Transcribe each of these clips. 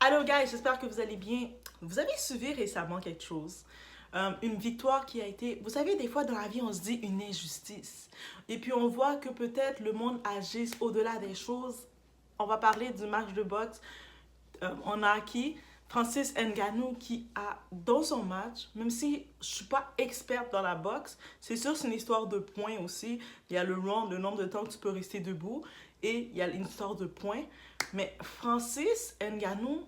Allô guys, j'espère que vous allez bien. Vous avez suivi récemment quelque chose. Une victoire qui a été... Vous savez, des fois dans la vie, on se dit une injustice. Et puis on voit que peut-être le monde agisse au-delà des choses. On va parler du match de boxe. On a acquis Francis Ngannou qui a, dans son match, même si je ne suis pas experte dans la boxe, c'est sûr c'est une histoire de points aussi. Il y a le round, le nombre de temps que tu peux rester debout. Et il y a une histoire de points. Mais Francis Ngannou,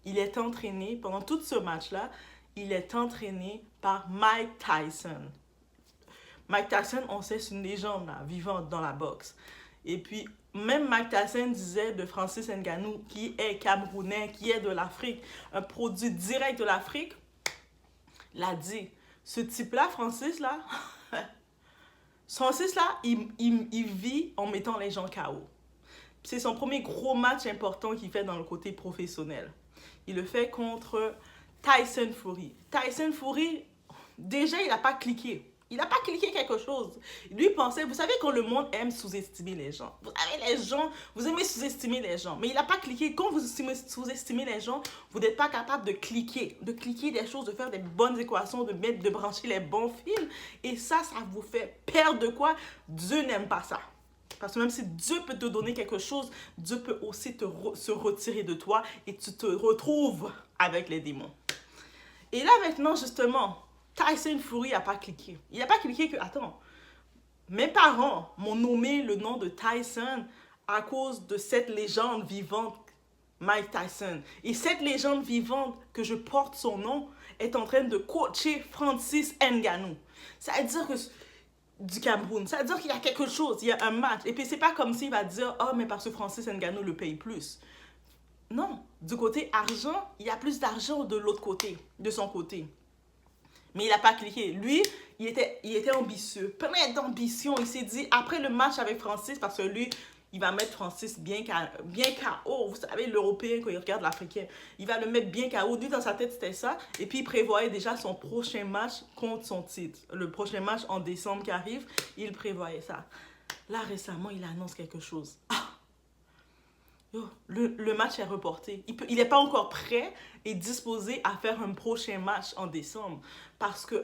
il est entraîné, pendant tout ce match-là, il est entraîné par Mike Tyson. Mike Tyson, on sait, c'est une légende là, vivante dans la boxe. Et puis, même Mike Tyson disait de Francis Ngannou, qui est camerounais, qui est de l'Afrique, un produit direct de l'Afrique, il a dit, ce type-là, Francis là, il vit en mettant les gens KO. C'est son premier gros match important qu'il fait dans le côté professionnel. Il le fait contre Tyson Fury. Tyson Fury, déjà, il n'a pas cliqué. Il n'a pas cliqué quelque chose. Lui pensait, vous savez quand le monde aime sous-estimer les gens. Vous savez, les gens, vous aimez sous-estimer les gens. Mais il n'a pas cliqué. Quand vous sous-estimez les gens, vous n'êtes pas capable de cliquer des choses, de faire des bonnes équations, de brancher les bons fils. Et ça vous fait perdre de quoi? Dieu n'aime pas ça. Parce que même si Dieu peut te donner quelque chose, Dieu peut aussi se retirer de toi et tu te retrouves avec les démons. Et là maintenant, justement, Tyson Fury n'a pas cliqué. Il n'a pas cliqué que, attends, mes parents m'ont nommé le nom de Tyson à cause de cette légende vivante, Mike Tyson. Et cette légende vivante que je porte son nom est en train de coacher Francis Ngannou. Ça veut dire que du Cameroun. Ça veut dire qu'il y a quelque chose, il y a un match. Et puis c'est pas comme s'il va dire, oh mais parce que Francis Ngannou le paye plus. Non, du côté argent, il y a plus d'argent de l'autre côté, de son côté. Mais il n'a pas cliqué. Lui, il était ambitieux, plein d'ambition. Il s'est dit, après le match avec Francis, parce que lui, il va mettre Francis bien KO. Vous savez, l'Européen, quand il regarde l'Africain, il va le mettre bien KO. Lui, dans sa tête, c'était ça. Et puis, il prévoyait déjà son prochain match contre son titre. Le prochain match en décembre qui arrive, il prévoyait ça. Là, récemment, il annonce quelque chose. Le match est reporté. Il n'est pas encore prêt et disposé à faire un prochain match en décembre. Parce que,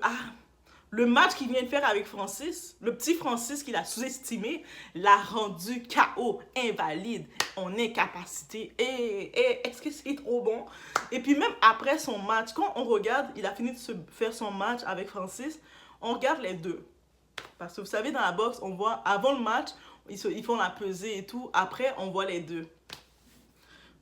le match qu'il vient de faire avec Francis, le petit Francis qu'il a sous-estimé, l'a rendu KO, invalide, en incapacité. Et est-ce que c'est trop bon? Et puis même après son match, quand on regarde, il a fini de faire son match avec Francis, on regarde les deux. Parce que vous savez, dans la boxe, on voit, avant le match, ils font la pesée et tout. Après, on voit les deux.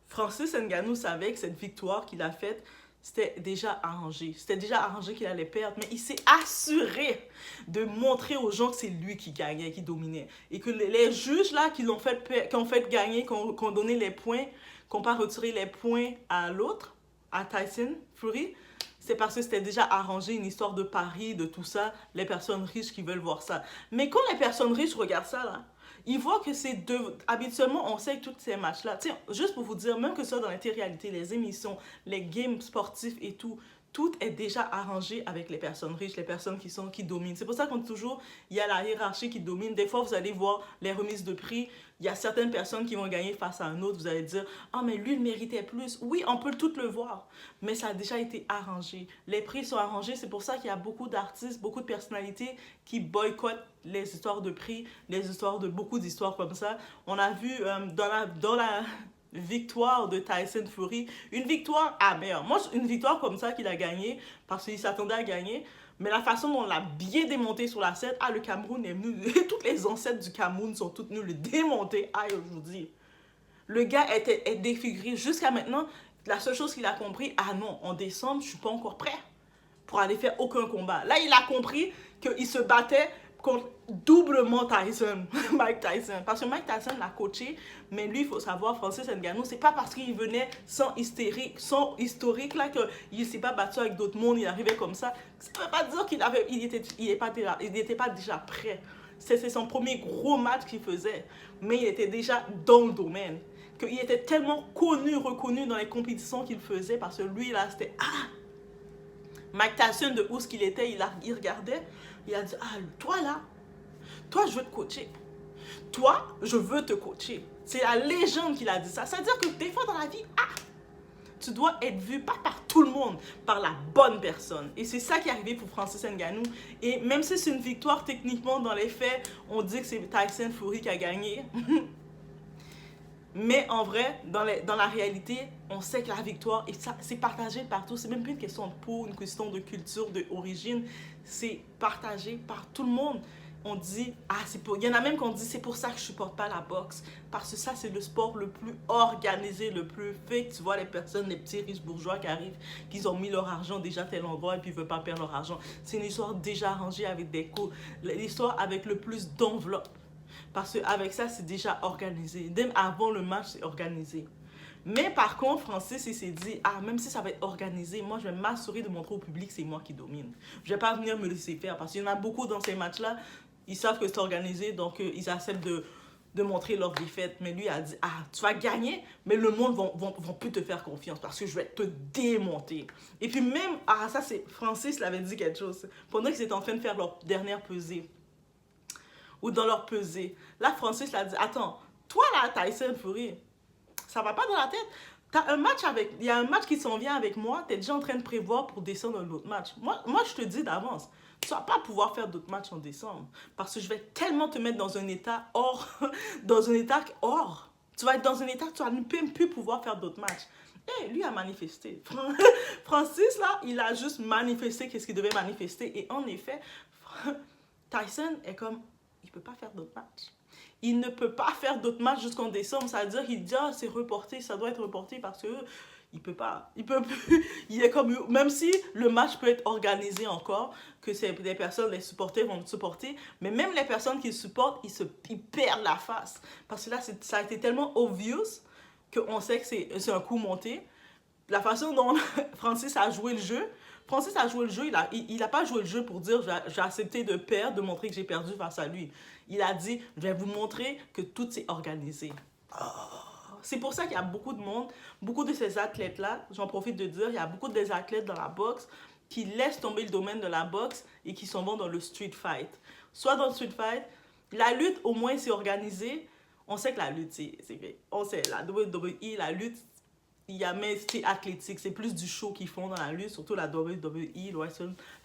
Francis Ngannou savait que cette victoire qu'il a faite, c'était déjà arrangé. C'était déjà arrangé qu'il allait perdre, mais il s'est assuré de montrer aux gens que c'est lui qui gagnait, qui dominait. Et que les juges là qui ont fait gagner, qui ont donné les points, qui n'ont pas retiré les points à l'autre, à Tyson Fury, c'est parce que c'était déjà arrangé, une histoire de pari, de tout ça, les personnes riches qui veulent voir ça. Mais quand les personnes riches regardent ça là, ils voient que c'est deux... Habituellement, on sait que tous ces matchs-là, tiens, juste pour vous dire, même que ça dans la télé-réalité, les émissions, les games sportifs et tout est déjà arrangé avec les personnes riches, les personnes qui dominent. C'est pour ça qu'on dit toujours, il y a la hiérarchie qui domine. Des fois, vous allez voir les remises de prix, il y a certaines personnes qui vont gagner face à un autre. Vous allez dire, ah, mais lui, il méritait plus. Oui, on peut tout le voir, mais ça a déjà été arrangé. Les prix sont arrangés. C'est pour ça qu'il y a beaucoup d'artistes, beaucoup de personnalités qui boycottent les histoires de prix, les histoires de beaucoup d'histoires comme ça. On a vu dans la victoire de Tyson Fury, une victoire amère. Moi, une victoire comme ça qu'il a gagné parce qu'il s'attendait à gagner, mais la façon dont on l'a bien démonté sur la scène, le Cameroun est venu, toutes les ancêtres du Cameroun sont toutes venues le démonter, je vous dis. Le gars est défiguré jusqu'à maintenant. La seule chose qu'il a compris, non, en décembre, je suis pas encore prêt pour aller faire aucun combat. Là, il a compris qu'il se battait contre doublement Tyson, Mike Tyson. Parce que Mike Tyson l'a coaché, mais lui, il faut savoir, Francis Ngannou, c'est pas parce qu'il venait sans historique là, qu'il ne s'est pas battu avec d'autres mondes, il arrivait comme ça. Ça ne veut pas dire qu'il n'était pas déjà prêt. C'est son premier gros match qu'il faisait, mais il était déjà dans le domaine. Qu'il était tellement connu, reconnu dans les compétitions qu'il faisait, parce que lui, là, c'était... Mike Tyson, de où ce qu'il était, il regardait, il a dit, toi là, toi je veux te coacher. Toi, je veux te coacher. C'est la légende qui a dit ça. C'est-à-dire que des fois dans la vie, tu dois être vu pas par tout le monde, par la bonne personne. Et c'est ça qui est arrivé pour Francis Ngannou. Et même si c'est une victoire, techniquement, dans les faits, on dit que c'est Tyson Fury qui a gagné. Mais en vrai, dans la réalité, on sait que la victoire, et ça, c'est partagé partout. C'est même plus une question de peau, une question de culture, d'origine. C'est partagé par tout le monde. On dit, il y en a même qui ont dit, c'est pour ça que je supporte pas la boxe. Parce que ça, c'est le sport le plus organisé, le plus fake. Tu vois, les personnes, les petits riches bourgeois qui arrivent, qui ont mis leur argent déjà à tel endroit et puis ils veulent pas perdre leur argent. C'est une histoire déjà arrangée avec des coûts. L'histoire avec le plus d'enveloppe. Parce qu'avec ça, c'est déjà organisé. Même avant le match, c'est organisé. Mais par contre, Francis, il s'est dit, même si ça va être organisé, moi, je vais m'assurer de montrer au public que c'est moi qui domine. Je vais pas venir me laisser faire. Parce qu'il y en a beaucoup dans ces matchs-là, ils savent que c'est organisé, donc ils acceptent de montrer leur défaite. Mais lui a dit, tu vas gagner, mais le monde vont plus te faire confiance parce que je vais te démonter. Et puis même, ça c'est, Francis l'avait dit quelque chose. Pendant qu'ils étaient en train de faire leur dernière pesée, ou dans leur pesée. Là, Francis l'a dit, attends, toi là, Tyson Fury, ça va pas dans la tête. Il y a un match qui s'en vient avec moi, tu es déjà en train de prévoir pour descendre un autre match. Moi, je te dis d'avance, tu vas pas pouvoir faire d'autres matchs en décembre. Parce que je vais tellement te mettre dans un état hors, dans un état hors. Tu vas être dans un état que tu vas ne même plus pouvoir faire d'autres matchs. Et lui a manifesté. Francis, là, il a juste manifesté qu'est-ce qu'il devait manifester. Et en effet, Tyson est comme, il ne peut pas faire d'autres matchs. Il ne peut pas faire d'autres matchs jusqu'en décembre. Ça veut dire qu'il dit, c'est reporté, ça doit être reporté parce que il peut pas. Il peut plus. Il est comme, même si le match peut être organisé encore, que des personnes, les supporters vont le supporter, mais même les personnes qui le supportent, ils perdent la face. Parce que là, ça a été tellement obvious qu'on sait que c'est un coup monté. La façon dont Francis a joué le jeu, il a pas joué le jeu pour dire j'ai accepté de perdre, de montrer que j'ai perdu face à lui. Il a dit, je vais vous montrer que tout est organisé. C'est pour ça qu'il y a beaucoup de monde, beaucoup de ces athlètes-là, j'en profite de dire, il y a beaucoup des athlètes dans la boxe qui laissent tomber le domaine de la boxe et qui s'en vont dans le street fight. Soit dans le street fight, la lutte au moins c'est organisé. On sait que la lutte, on sait, la WWE, la lutte, mais c'est athlétique, c'est plus du show qu'ils font dans la lutte, surtout la WWE,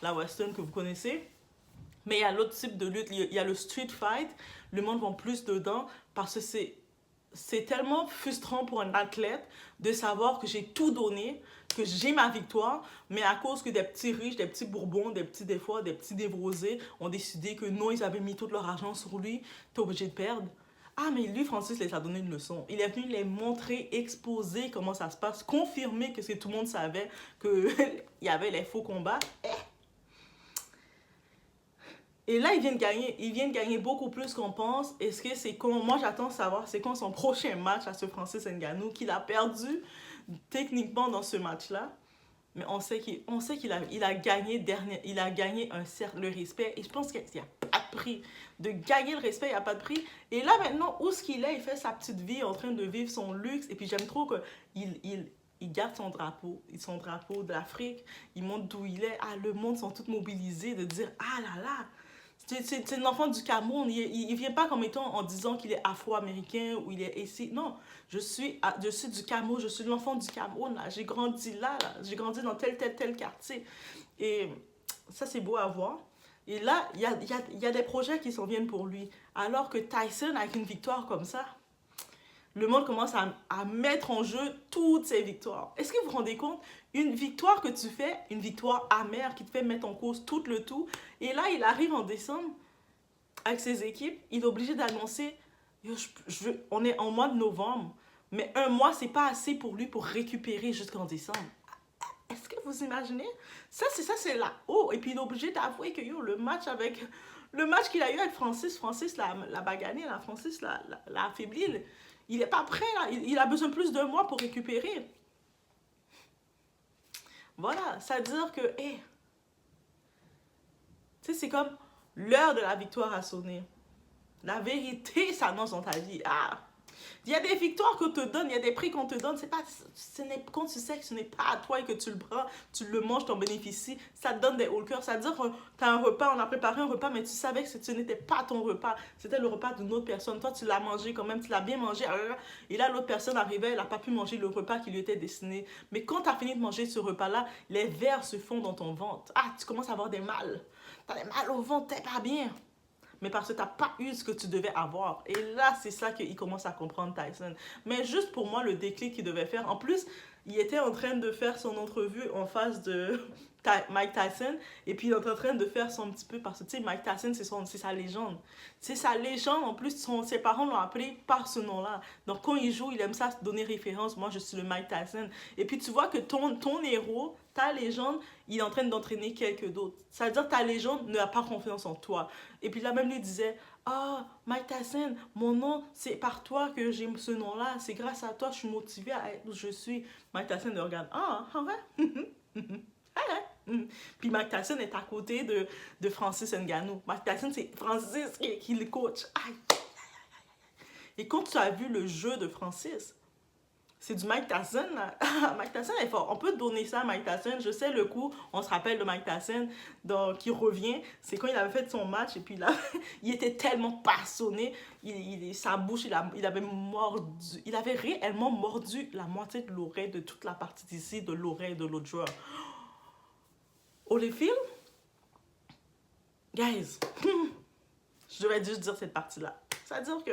la Western que vous connaissez. Mais il y a l'autre type de lutte, il y a le street fight, le monde va plus dedans parce que c'est tellement frustrant pour un athlète de savoir que j'ai tout donné, que j'ai ma victoire, mais à cause que des petits riches, des petits bourbons, des petits névrosés ont décidé que non, ils avaient mis tout leur argent sur lui, t'es obligé de perdre. Mais lui, Francis, les a donné une leçon. Il est venu les montrer, exposer comment ça se passe, confirmer que tout le monde savait qu'il y avait les faux combats. Et là, ils viennent gagner beaucoup plus qu'on pense. Est-ce que c'est quand, moi j'attends de savoir, c'est quand son prochain match à ce Francis Ngannou qu'il a perdu techniquement dans ce match-là. Mais on sait qu'il a gagné le respect. Et je pense qu'il n'y a pas de prix. De gagner le respect, il n'y a pas de prix. Et là, maintenant, où est-ce qu'il est? Il fait sa petite vie, en train de vivre son luxe. Et puis, j'aime trop qu'il garde son drapeau de l'Afrique. Il montre d'où il est. Le monde sont tous mobilisés de dire, là là, c'est un enfant du Cameroun. Il ne vient pas comme étant en disant qu'il est afro-américain ou il est ici. Non, je suis du Cameroun, je suis l'enfant du Cameroun. J'ai grandi là. J'ai grandi dans tel quartier. Et ça, c'est beau à voir. Et là, il y a des projets qui s'en viennent pour lui. Alors que Tyson, avec une victoire comme ça, le monde commence à mettre en jeu toutes ses victoires. Est-ce que vous vous rendez compte? Une victoire que tu fais, une victoire amère qui te fait mettre en cause tout le tout. Et là, il arrive en décembre avec ses équipes. Il est obligé d'annoncer, on est en mois de novembre, mais un mois, c'est pas assez pour lui pour récupérer jusqu'en décembre. Est-ce que vous imaginez? Ça c'est là. Et puis il est obligé d'avouer que le match qu'il a eu avec Francis l'a bagané, Francis l'a affaibli. Il n'est pas prêt, là. Il a besoin plus d'un mois pour récupérer. Voilà, ça veut dire que, tu sais, c'est comme l'heure de la victoire a sonné. La vérité s'annonce dans ta vie. Il y a des victoires qu'on te donne, il y a des prix qu'on te donne. C'est pas, quand tu sais que ce n'est pas à toi et que tu le prends, tu le manges, tu en bénéficies, ça te donne des hauts le cœur. Ça veut dire que tu as un repas, on a préparé un repas, mais tu savais que ce n'était pas ton repas. C'était le repas d'une autre personne. Toi, tu l'as mangé quand même, tu l'as bien mangé. Et là, l'autre personne arrivait, elle n'a pas pu manger le repas qui lui était destiné. Mais quand tu as fini de manger ce repas-là, les vers se font dans ton ventre. Ah, tu commences à avoir des mal. Tu as des mal au ventre, t'es pas bien. Mais parce que tu n'as pas eu ce que tu devais avoir. Et là, c'est ça qu'il commence à comprendre, Tyson. Mais juste pour moi, le déclic qu'il devait faire, en plus, il était en train de faire son entrevue en face de Mike Tyson. Et puis, il est en train de faire son petit peu, parce que, tu sais, Mike Tyson, c'est sa légende. C'est sa légende. En plus, ses parents l'ont appelé par ce nom-là. Donc, quand il joue, il aime ça se donner référence. Moi, je suis le Mike Tyson. Et puis, tu vois que ton héros, ta légende, il est en train d'entraîner quelqu'un d'autre. Ça veut dire que ta légende n'a pas confiance en toi. Et puis là, même lui disait, ah, Mike Tyson, mon nom, c'est par toi que j'ai ce nom-là. C'est grâce à toi, je suis motivé à être où je suis. Mike Tyson le regarde, ah ouais? Ah ouais? Puis Mike Tyson est à côté de Francis Ngannou. Mike Tyson, c'est Francis qui le coach. Aïe. Et quand tu as vu le jeu de Francis, c'est du Mike Tyson. Mike Tyson est fort. On peut donner ça à Mike Tyson. Je sais le coup, on se rappelle de Mike Tyson qui revient. C'est quand il avait fait son match et puis là, il était tellement passionné. Sa bouche, il avait réellement mordu la moitié de l'oreille de toute la partie d'ici, de l'oreille de l'autre joueur. Holyfield, guys, je devrais juste dire cette partie-là. C'est-à-dire que,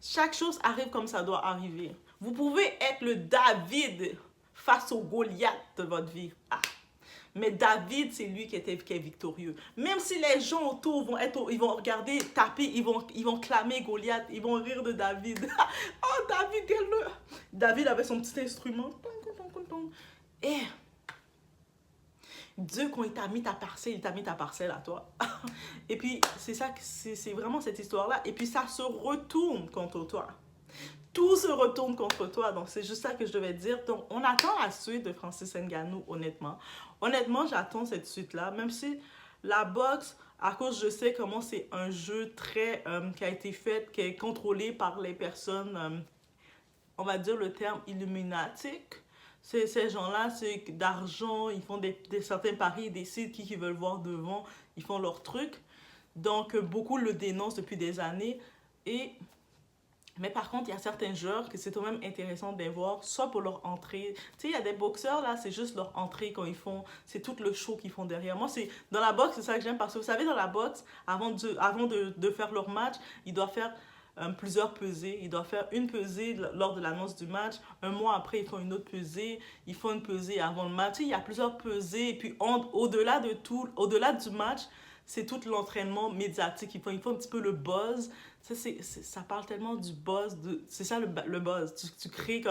chaque chose arrive comme ça doit arriver. Vous pouvez être le David face au Goliath de votre vie. Ah. Mais David, c'est lui qui est victorieux. Même si les gens autour ils vont regarder, taper, ils vont clamer Goliath, ils vont rire de David. Oh, David, quel-le! David avait son petit instrument. Et Dieu, quand il t'a mis ta parcelle à toi. Et puis, c'est ça, c'est vraiment cette histoire-là. Et puis, ça se retourne contre toi. Tout se retourne contre toi. Donc, c'est juste ça que je devais dire. Donc, on attend la suite de Francis Ngannou, honnêtement. Honnêtement, j'attends cette suite-là. Même si la boxe, à cause, je sais comment c'est un jeu très... qui a été fait, qui est contrôlé par les personnes, on va dire le terme illuminatique. Ces gens-là, c'est d'argent, ils font certains paris, ils décident qui veulent voir devant, ils font leur truc. Donc, beaucoup le dénoncent depuis des années. Mais par contre, il y a certains joueurs que c'est quand même intéressant de les voir, soit pour leur entrée. Tu sais, il y a des boxeurs, là, c'est juste leur entrée quand ils font, c'est tout le show qu'ils font derrière. Moi, dans la boxe, c'est ça que j'aime, parce que vous savez, dans la boxe, avant de faire leur match, ils doivent faire plusieurs pesées. Ils doivent faire une pesée lors de l'annonce du match. Un mois après, ils font une autre pesée. Ils font une pesée avant le match. Tu sais, il y a plusieurs pesées. Et puis, au-delà de tout, au-delà du match, c'est tout l'entraînement médiatique. Ils font un petit peu le buzz. Ça parle tellement du buzz. C'est ça le buzz. Tu crées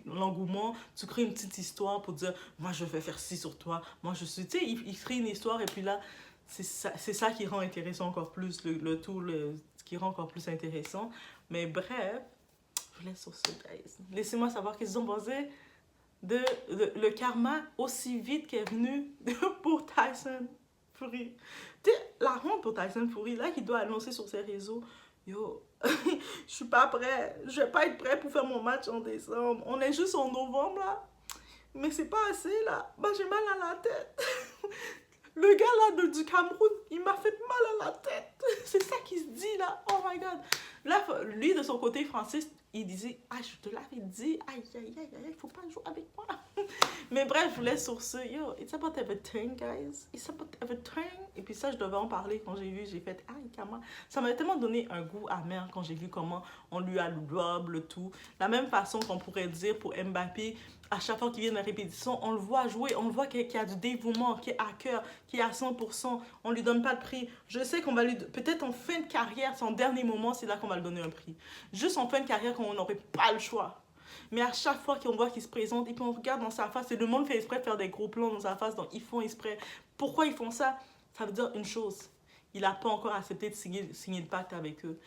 l'engouement. Tu crées une petite histoire pour dire, moi, je vais faire ci sur toi. Moi, je suis... Tu sais, ils créent une histoire et puis là, c'est ça qui rend intéressant encore plus qui rend encore plus intéressant. Mais bref, je vous laisse sur ce, guys. Laissez-moi savoir qu'est-ce qu'ils ont pensé de le karma aussi vite qu'est venu pour Tyson Fury. Tu sais, la honte pour Tyson Fury, là, qu'il doit annoncer sur ses réseaux, yo, je suis pas prêt, je vais pas être prêt pour faire mon match en décembre. On est juste en novembre, là. Mais c'est pas assez, là. Bah, j'ai mal à la tête. Le gars là du Cameroun, il m'a fait mal à la tête. C'est ça qu'il se dit là. Oh my God. Là, lui de son côté, Francis, il disait, ah, je te l'avais dit, aïe, aïe, aïe, aïe, faut pas jouer avec moi. Mais bref, je vous laisse sur ce. Yo, it's about everything, guys. It's about everything. Et puis ça, je devais en parler quand j'ai fait, aïe, comment. Ça m'a tellement donné un goût amer quand j'ai vu comment on lui a le tout. La même façon qu'on pourrait dire pour Mbappé, à chaque fois qu'il vient de la répétition, on le voit jouer, on le voit qu'il y a du dévouement, qu'il est à cœur, qu'il est à 100%. On lui donne pas de prix. Je sais qu'on va lui... Peut-être en fin de carrière, son dernier moment, c'est là qu'on va lui donner un prix. Juste en fin de carrière, quand on n'aurait pas le choix. Mais à chaque fois qu'on voit qu'il se présente et puis on regarde dans sa face, et le monde fait exprès de faire des gros plans dans sa face, donc ils font exprès. Pourquoi ils font ça? Ça veut dire une chose. Il n'a pas encore accepté de signer le pacte avec eux.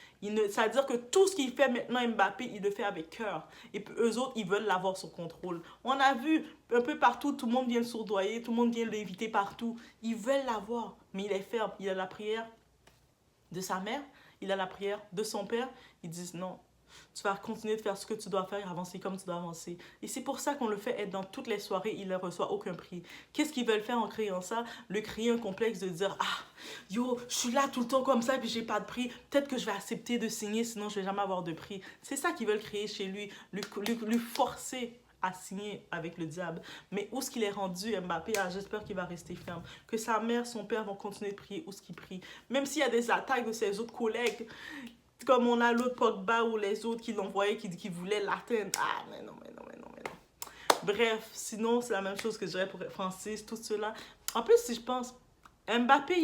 Ça veut dire que tout ce qu'il fait maintenant, Mbappé, il le fait avec cœur. Et puis eux autres, ils veulent l'avoir sous contrôle. On a vu un peu partout, tout le monde vient le sourdoyer, tout le monde vient l'éviter partout. Ils veulent l'avoir, mais il est ferme. Il a la prière de sa mère, il a la prière de son père, ils disent non. Tu vas continuer de faire ce que tu dois faire, avancer comme tu dois avancer. Et c'est pour ça qu'on le fait être dans toutes les soirées, il ne reçoit aucun prix. Qu'est-ce qu'ils veulent faire en créant ça? Le créer un complexe de dire, ah, yo, je suis là tout le temps comme ça, puis j'ai pas de prix. Peut-être que je vais accepter de signer, sinon je vais jamais avoir de prix. C'est ça qu'ils veulent créer chez lui, lui forcer à signer avec le diable. Mais où est-ce qu'il est rendu, Mbappé? Ah, j'espère qu'il va rester ferme. Que sa mère, son père vont continuer de prier où est-ce qu'il prie. Même s'il y a des attaques de ses autres collègues, comme on a l'autre Pogba ou les autres qui l'envoyaient, qui voulaient l'atteindre. Ah, mais non, mais non, mais non, mais non. Bref, sinon, c'est la même chose que je dirais pour Francis, tout cela. En plus, si je pense, Mbappé,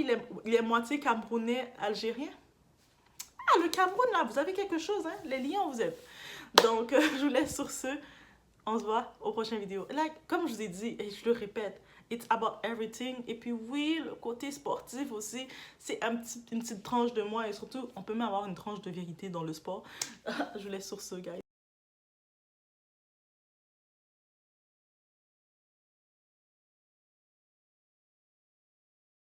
il est moitié camerounais, algérien. Ah, le Cameroun, là, vous avez quelque chose, hein? Les lions, vous êtes. Donc, je vous laisse sur ce. On se voit aux prochaines vidéos. Là, comme je vous ai dit, et je le répète, it's about everything. Et puis oui, le côté sportif aussi, c'est une petite tranche de moi. Et surtout, on peut même avoir une tranche de vérité dans le sport. Je vous laisse sur ce, guys.